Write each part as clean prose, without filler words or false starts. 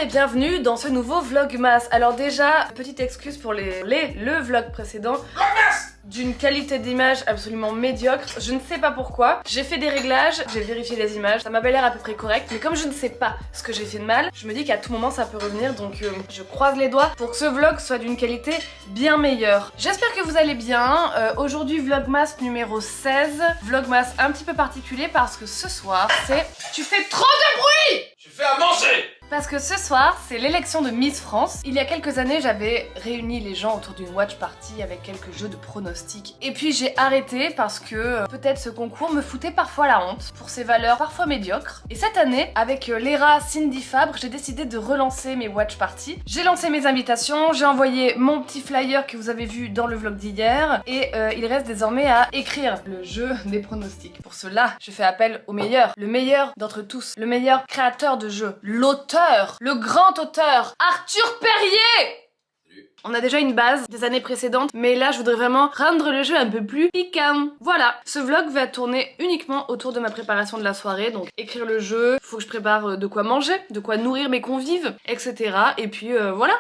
et bienvenue dans ce nouveau Vlogmas. Alors déjà, petite excuse pour le vlog précédent. D'une qualité d'image absolument médiocre, je ne sais pas pourquoi. J'ai fait des réglages, j'ai vérifié les images, ça m'avait l'air à peu près correct, mais comme je ne sais pas ce que j'ai fait de mal, je me dis qu'à tout moment ça peut revenir, donc je croise les doigts pour que ce vlog soit d'une qualité bien meilleure. J'espère que vous allez bien. Aujourd'hui Vlogmas numéro 16, Vlogmas un petit peu particulier parce que ce soir c'est... Tu fais trop de bruit! Tu fais à manger! Parce que ce soir, c'est l'élection de Miss France. Il y a quelques années, j'avais réuni les gens autour d'une watch party avec quelques jeux de pronostics. Et puis j'ai arrêté parce que peut-être ce concours me foutait parfois la honte pour ses valeurs parfois médiocres. Et cette année, avec Léra Cindy Fabre, j'ai décidé de relancer mes watch parties. J'ai lancé mes invitations, j'ai envoyé mon petit flyer que vous avez vu dans le vlog d'hier. Et il reste désormais à écrire le jeu des pronostics. Pour cela, je fais appel au meilleur. Le meilleur d'entre tous. Le meilleur créateur de jeu. L'auteur. Le grand auteur, Arthur Perrier! Salut. On a déjà une base des années précédentes, mais là je voudrais vraiment rendre le jeu un peu plus piquant. Voilà, ce vlog va tourner uniquement autour de ma préparation de la soirée, donc écrire le jeu, faut que je prépare de quoi manger, de quoi nourrir mes convives, etc. Et puis voilà.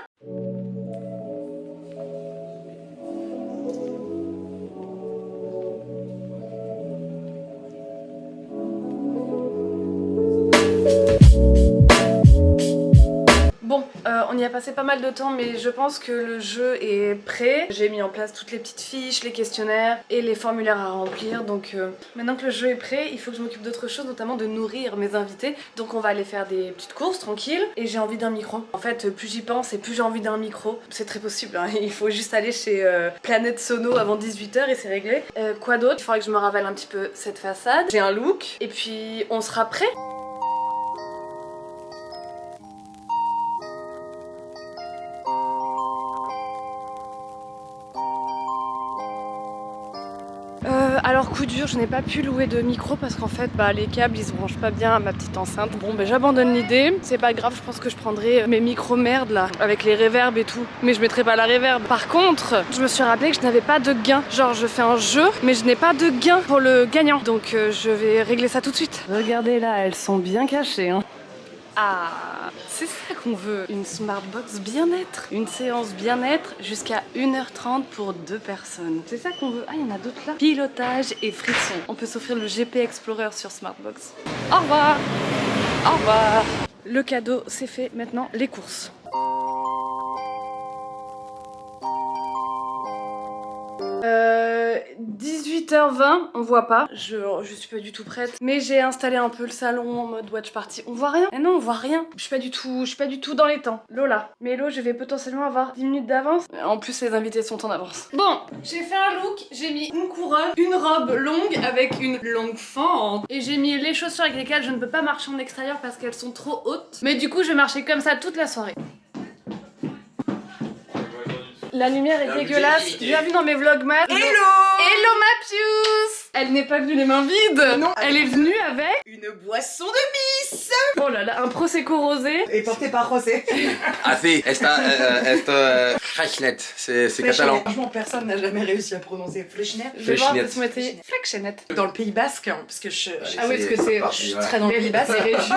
Bon, on y a passé pas mal de temps, mais je pense que le jeu est prêt. J'ai mis en place toutes les petites fiches, les questionnaires et les formulaires à remplir. Donc maintenant que le jeu est prêt, il faut que je m'occupe d'autre chose, notamment de nourrir mes invités. Donc on va aller faire des petites courses tranquilles. Et j'ai envie d'un micro. En fait, plus j'y pense et plus j'ai envie d'un micro. C'est très possible, hein. Il faut juste aller chez Planète Sono avant 18 h et c'est réglé. Quoi d'autre? Il faudrait que je me ravelle un petit peu cette façade. J'ai un look. Et puis on sera prêt. Alors coup dur, je n'ai pas pu louer de micro parce qu'en fait les câbles ils se branchent pas bien à ma petite enceinte. Bon j'abandonne l'idée, c'est pas grave, je pense que je prendrai mes micros merde là avec les reverbs et tout, mais je mettrai pas la reverb. Par contre, je me suis rappelé que je n'avais pas de gain. Genre je fais un jeu mais je n'ai pas de gain pour le gagnant, donc je vais régler ça tout de suite. Regardez là, elles sont bien cachées hein. Ah, c'est ça qu'on veut, une Smartbox bien-être, une séance bien-être jusqu'à 1 h 30 pour 2 personnes. C'est ça qu'on veut. Ah, il y en a d'autres là. Pilotage et frisson. On peut s'offrir le GP Explorer sur Smartbox. Au revoir. Au revoir. Le cadeau, c'est fait. Maintenant, les courses. Euh, 18h20, on voit pas, je suis pas du tout prête, mais j'ai installé un peu le salon en mode watch party. On voit rien? Eh non, on voit rien. Je suis pas du tout dans les temps. Lola. Mais Lo, je vais potentiellement avoir 10 minutes d'avance. En plus, les invités sont en avance. Bon, j'ai fait un look, j'ai mis une couronne, une robe longue avec une longue fente, et j'ai mis les chaussures avec lesquelles je ne peux pas marcher en extérieur parce qu'elles sont trop hautes. Mais du coup, je vais marcher comme ça toute la soirée. La lumière est dégueulasse. Bienvenue dans mes vlogmas. Hello! Hello ma puce! Elle n'est pas venue les mains vides. Non. Elle est venue avec Une boisson de Miss! oh là là, un prosecco rosé. Et porté par José. Ah si, Frechnet, c'est catalan. Franchement, personne n'a jamais réussi à prononcer Frechnet. Je vais voir Flechinet. de se mettre Flexionette. Dans le Pays Basque, hein, parce que je Ah oui, parce que c'est je suis très dans le Pays Basque. les régions.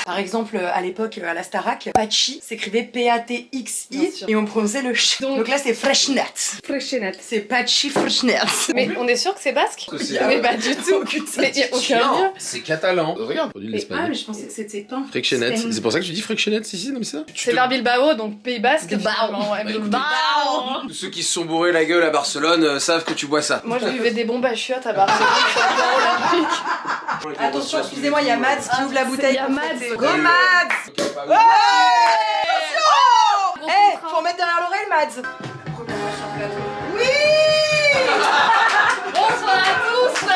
Par exemple, à l'époque, à la Starac, Patchy s'écrivait P-A-T-X-I Bien sûr. et on prononçait le ch. Donc là, c'est Frechnet. Flexionette. C'est Patchy Frechnet. Mais on est sûr que c'est basque? Que c'est- Mais pas du tout. Aucune Mais il y a aucun lien. Non, c'est catalan. Regarde, produit de Ah, l'Espagne. mais je pensais que c'était pain. Frictionnet, c'est pour ça que je dis frictionnet, si, non mais ça. C'est vers Bilbao, donc Pays basque. Bilbao. finalement, ouais, Bah, Bilbao. Tous ceux qui se sont bourrés la gueule à Barcelone savent que tu bois ça. Moi je buvais des bombes à chiottes à Barcelone. Attention, excusez-moi, il y a Mads qui ouvre la bouteille. Il y a pour Mads. fêter. Go, Go Mads! Ouais. Eh, faut mettre derrière l'oreille, Mads! Oui! Bonsoir à tous,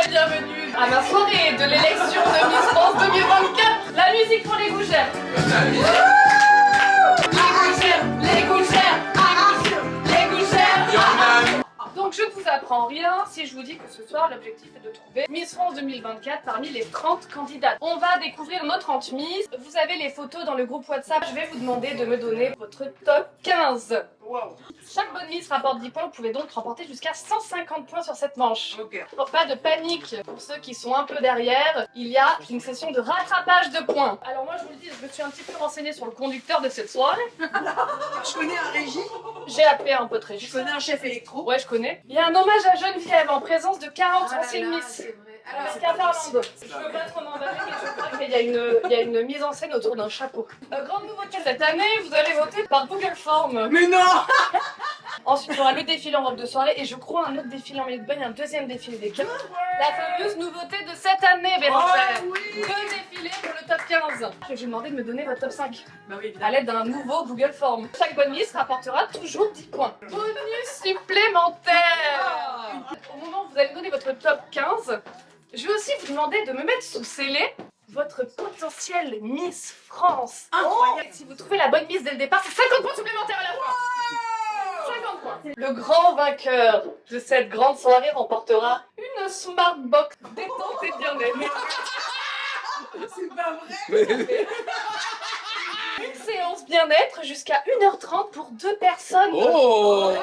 bienvenue à ma soirée de l'élection de Miss France 2024. La musique pour les gougères. Les gougères, les gougères, les gougères. Donc je ne vous apprends rien si je vous dis que ce soir, l'objectif est de trouver Miss France 2024 parmi les 30 candidates. On va découvrir nos 30 Miss. Vous avez les photos dans le groupe WhatsApp. Je vais vous demander de me donner votre top 15. Wow. Chaque bonne Miss rapporte 10 points. Vous pouvez donc remporter jusqu'à 150 points sur cette manche. Ok. Pas de panique pour ceux qui sont un peu derrière. Il y a une session de rattrapage de points. Alors moi, je vous le dis, je me suis un petit peu renseignée sur le conducteur de cette soirée. Je connais un régie. J'ai appelé un pote régie. Je connais un chef électro. Ouais, je connais. Il y a un hommage à Geneviève en présence de 40 anciennes Miss. Pascal Farlando. Je veux pas trop m'emballer, mais je crois qu'il y a une mise en scène autour d'un chapeau. Grande nouveauté cette année, vous allez voter par Google Form. Mais non. Ensuite, il y aura le défilé en robe de soirée et je crois un autre défilé en maillot de bain et un deuxième défilé des 15. La fameuse nouveauté de cette année, Bérangère. Oh, oui. Deux défilés pour le top 15. Je vais vous demander de me donner votre top 5 Bah oui, à l'aide d'un nouveau Google Form. Chaque bonne Miss rapportera toujours 10 points. Bonus supplémentaire. Au moment où vous allez donner votre top 15, je vais aussi vous demander de me mettre sous scellé votre potentiel Miss France. Incroyable. Si vous trouvez la bonne Miss dès le départ, c'est 50 points supplémentaires à la fois. 50 points. Le grand vainqueur de cette grande soirée remportera une Smartbox détente et bien-être. C'est pas vrai. Une séance bien-être jusqu'à 1h30 pour 2 personnes. Oh.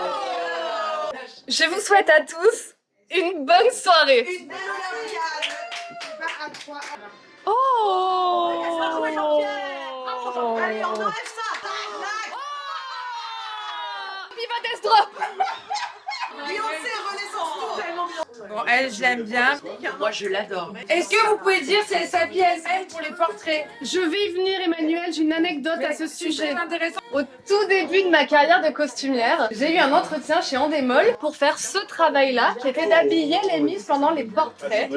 Je vous souhaite à tous une bonne soirée. Une belle Olympiade. Tu vas à 3. Oh, Allez, on enlève ça. Viva Death Drop. Beyoncé, Renaissance Tour. Tellement bien. Bon, elle, je l'aime bien. Moi, je l'adore. Est-ce que vous pouvez dire si elle s'habille elle-même pour les portraits? Je vais y venir, Emmanuel, j'ai une anecdote à ce sujet. C'est intéressant. Au tout début de ma carrière de costumière, j'ai eu un entretien chez Endemol pour faire ce travail-là, qui était d'habiller les Miss pendant les portraits.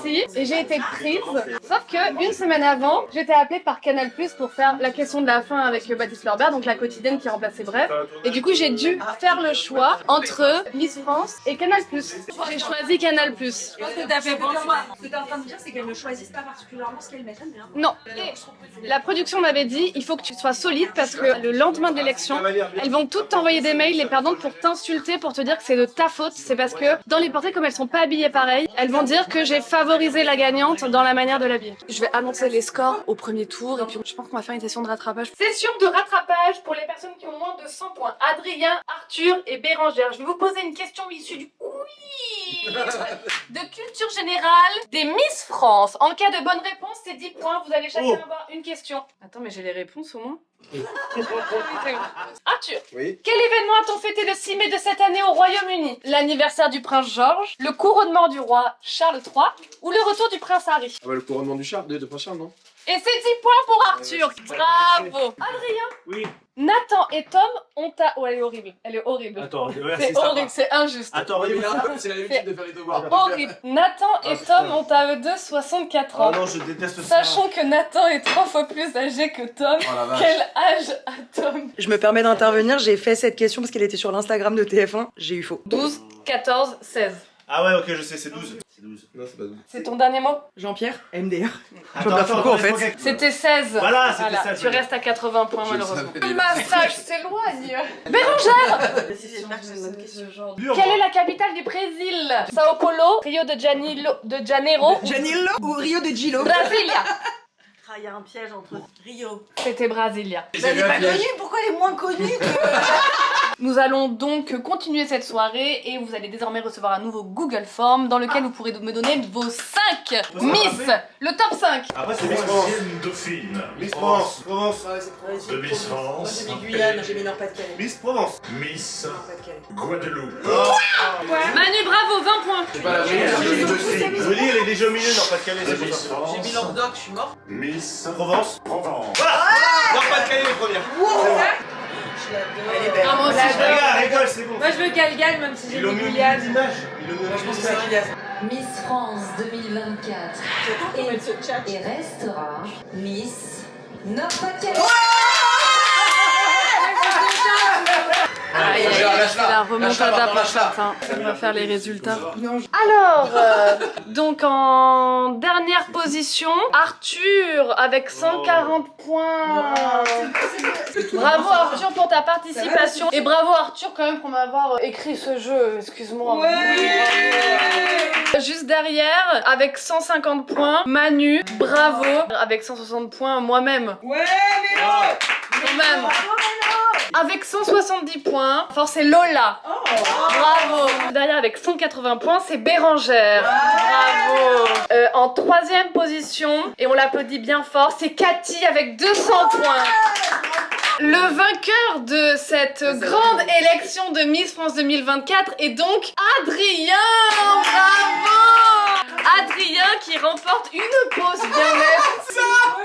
Si, et j'ai été prise. Sauf que une semaine avant, j'étais appelée par Canal+ pour faire la question de la fin avec Baptiste Lorbert, donc la quotidienne qui remplaçait Bref. Et du coup, j'ai dû faire le choix entre Miss France et Canal+. J'ai choisi Canal+. Je pense que t'as fait bon choix. Ce que t'es en train de dire, c'est qu'elle ne choisissent pas particulièrement ce qu'elle met. J'aime bien. Non. Et la production m'avait dit, il faut que tu sois solide parce que le lendemain de l'élection, elles vont toutes t'envoyer des mails, les perdantes, pour t'insulter, pour te dire que c'est de ta faute. C'est parce que dans les portraits, comme elles sont pas habillées pareil, elles vont dire que j'ai favorisé la gagnante dans la manière de l'habiller. Je vais annoncer les scores au premier tour et puis je pense qu'on va faire une session de rattrapage. Session de rattrapage pour les personnes qui ont moins de 100 points. Adrien, Arthur et Bérangère. Je vais vous poser une question issue du quiz de culture générale des Miss France. En cas de bonne réponse, c'est 10 points. Vous allez chacun avoir une question. Attends, mais j'ai les réponses au moins. Arthur, Oui. quel événement a-t-on fêté le 6 mai de cette année au Royaume-Uni? L'anniversaire du prince George, le couronnement du roi Charles III ou le retour du prince Harry? Ah bah le couronnement du Charles, de Prince Charles, non? Et c'est 10 points pour Arthur. Bravo. Adrien, Oui. Nathan et Tom ont à... Oh, elle est horrible. Elle est horrible. Attends, ouais, C'est ça. horrible, c'est injuste. Attends, Oui, mais regarde. là, c'est la limite de faire les devoirs. Horrible. Nathan et Tom ont à eux deux 64 ans. Oh non, je déteste ça. Sachant que Nathan est 3 fois plus âgé que Tom. Oh la vache. Quel âge a Tom? Je me permets d'intervenir, j'ai fait cette question parce qu'elle était sur l'Instagram de TF1, j'ai eu faux. 12, 14, 16. Ah ouais, ok, je sais, c'est 12. C'est 12. Non, c'est pas tout. C'est ton dernier mot? Jean-Pierre, MDR. Attends, Jean-Pierre Foucault, en fait. laisse-moi C'était 16. Voilà, c'était ça, Tu restes à 80 points Je malheureusement. savais. Le massage s'éloigne. Bérangère, quelle est la capitale du Brésil? Sao Paulo, Rio de Janeiro, Janilo ou Rio de Gilo? Brasilia. Il y a un piège entre Rio. C'était Brasilia. Elle est pas connue, pourquoi elle est moins connue Nous allons donc continuer cette soirée et vous allez désormais recevoir un nouveau Google Form dans lequel vous pourrez me donner vos 5 Miss, le top 5. Après, c'est Miss France. Troisième dauphine. Miss France. Provence. De Miss France. J'ai mis Guyane, j'ai mis Nord-Pas-de-Calais. Miss Provence. Miss Nord-Pas-de-Calais. Guadeloupe. Manu, bravo, 20 points. C'est pas la vraie. Je veux dire, il est déjà au milieu, Nord-Pas-de-Calais, De c'est pour Miss ça. France. J'ai mis Languedoc, je suis mort. Miss Provence. Provence. Nord-Pas-de-Calais, les premières. Elle est belle. Ah, moi aussi, je l'adore. Regarde, rigole, c'est bon. Moi, je veux Galgal, même si j'ai Il est au mis milieu de Guyane. l'image. Il est au milieu Je pense que c'est Guyane. Miss France 2024 et restera Miss Nord-Pas-de-Calais. Aïe, aïe, aïe, Lâche-la. remontada pour certains. On va faire les résultats. Alors, donc en dernière position, Arthur avec 140 points. Bravo Arthur pour ta participation. Et bravo Arthur quand même pour m'avoir écrit ce jeu, excuse-moi. Juste derrière, avec 150 points, Manu, bravo. Avec 160 points, moi-même. Moi-même. Avec 170 points, c'est Lola. Bravo. Derrière avec 180 points, c'est Bérangère. Bravo. En troisième position, et on l'applaudit bien fort, c'est Cathy avec 200 points. Le vainqueur de cette grande élection de Miss France 2024 est donc Adrien. Bravo. Adrien qui remporte une pause bien-être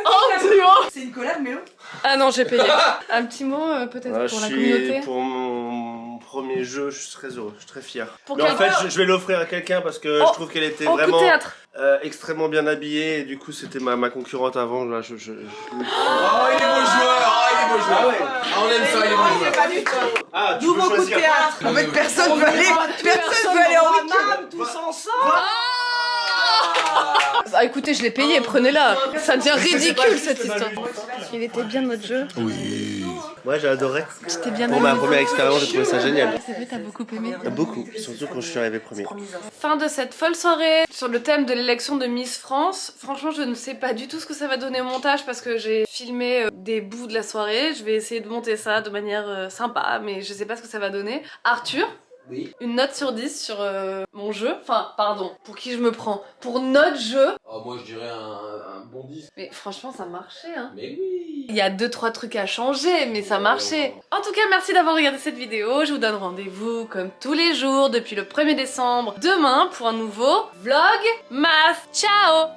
en duo. C'est une collab, Mélo? Ah non, j'ai payé. Un petit mot peut-être pour la communauté. Pour mon premier jeu, je suis très heureux, je suis très fier. Pour Mais en fait, quelqu'un je vais l'offrir à quelqu'un parce que je trouve qu'elle était coup de vraiment théâtre. extrêmement bien habillée. Et du coup, c'était ma concurrente avant. Là, Oh, il est beau joueur. Il est beau joueur. Ah, on aime ça, il est beau joueur. Pas du tout. Ah, tu Nouveau peux coup de choisir. théâtre. En fait, personne veut aller en week-end. tous ensemble. Bah écoutez, je l'ai payé, prenez-la. Ça devient ridicule cette histoire. Il était bien notre jeu. Ouais, j'ai adoré. C'était bien Pour ma amusant. première expérience, j'ai trouvé ça génial. C'est vrai, t'as beaucoup aimé. Beaucoup, surtout quand je suis arrivé premier. Fin de cette folle soirée sur le thème de l'élection de Miss France. Franchement, je ne sais pas du tout ce que ça va donner au montage parce que j'ai filmé des bouts de la soirée. Je vais essayer de monter ça de manière sympa, mais je sais pas ce que ça va donner. Arthur, Oui. une note sur 10 sur mon jeu. Enfin, pardon, pour qui je me prends? Pour notre jeu. Oh, moi, je dirais un bon 10. Mais franchement, ça marchait, hein. Mais oui. Il y a 2-3 trucs à changer, mais ça marchait. En tout cas, merci d'avoir regardé cette vidéo. Je vous donne rendez-vous comme tous les jours depuis le 1er décembre demain pour un nouveau vlog math. Ciao!